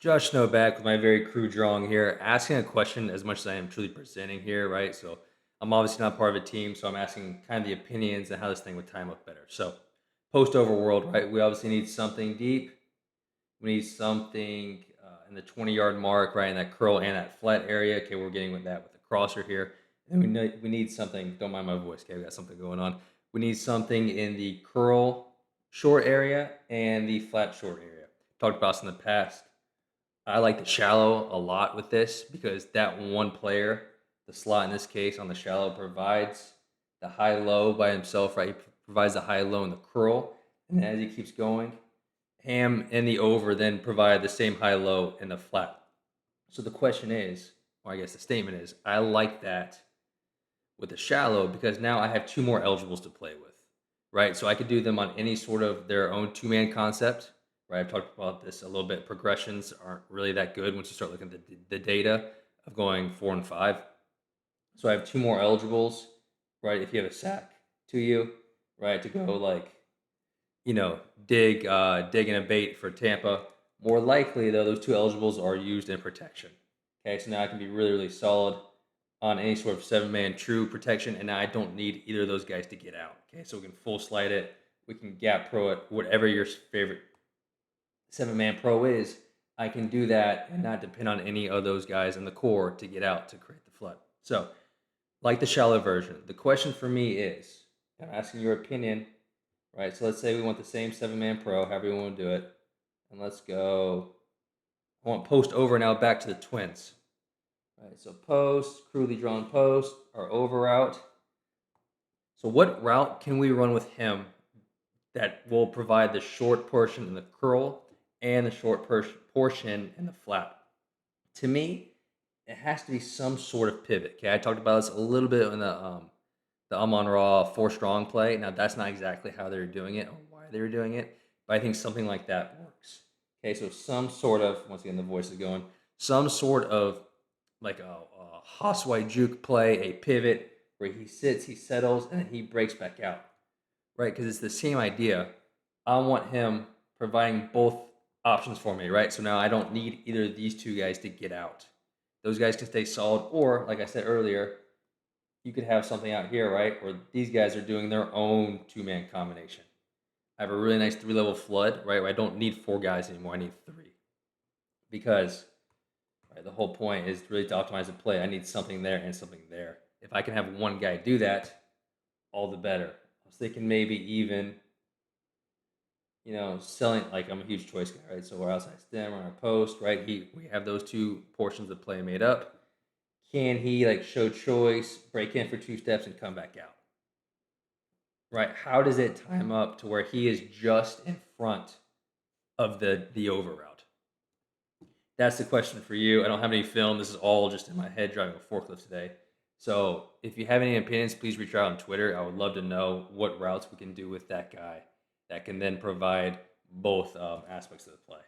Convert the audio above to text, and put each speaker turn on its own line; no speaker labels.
Josh Snow back with my very crude drawing here, asking a question as much as I am truly presenting here, right? So I'm obviously not part of a team, so I'm asking kind of the opinions and how this thing would time up better. So post overworld, right? We obviously need something deep. We need something in the 20-yard mark, right? In that curl and that flat area. Okay, we're getting with that with the crosser here. And we need something, don't mind my voice, okay? We got something going on. We need something in the curl short area and the flat short area. Talked about this in the past. I like the shallow a lot with this because that one player, the slot in this case on the shallow, provides the high low by himself, right? He provides the high low in the curl. And then as he keeps going, Ham and the over then provide the same high low in the flat. So the question is, or I guess the statement is, I like that with the shallow because now I have two more eligibles to play with, right? So I could do them on any sort of their own two-man concept, right? I've talked about this a little bit. Progressions aren't really that good once you start looking at the data of going 4 and 5. So I have two more eligibles, right? If you have a sack to you, right, to go like dig in a bait for Tampa. More likely though, those two eligibles are used in protection. Okay, so now I can be really, really solid on any sort of 7-man true protection, and now I don't need either of those guys to get out. Okay, so we can full slide it, we can gap pro it, whatever your favorite 7-man pro is. I can do that and not depend on any of those guys in the core to get out to create the flood. So, like the shallow version, the question for me is, I'm asking your opinion, right? So let's say we want the same 7-man pro, however you want to do it, and let's go. I want post over now back to the Twins. Right, so post, crudely drawn post, our over route. So what route can we run with him that will provide the short portion in the curl and the short portion in the flat? To me, it has to be some sort of pivot. Okay, I talked about this a little bit in the Amon Ra 4 strong play. Now that's not exactly how they're doing it or why they're doing it, but I think something like that works. Okay, so some sort of, once again the voice is going, some sort of like a Hosway juke play, a pivot where he sits, he settles, and then he breaks back out, right? Because it's the same idea. I want him providing both options for me, right? So now I don't need either of these two guys to get out. Those guys can stay solid, or like I said earlier, you could have something out here, right, where these guys are doing their own two-man combination. I have a really nice 3-level flood, right, where I don't need 4 guys anymore. I need 3 because right, the whole point is really to optimize the play. I need something there and something there. If I can have one guy do that, all the better. I was thinking maybe even selling like I'm a huge choice guy, right? So we're outside stem on our post, right? We have those two portions of play made up. Can he like show choice, break in for 2 steps, and come back out? Right? How does it time up to where he is just in front of the over route? That's the question for you. I don't have any film. This is all just in my head driving a forklift today. So if you have any opinions, please reach out on Twitter. I would love to know what routes we can do with that guy that can then provide both aspects of the play.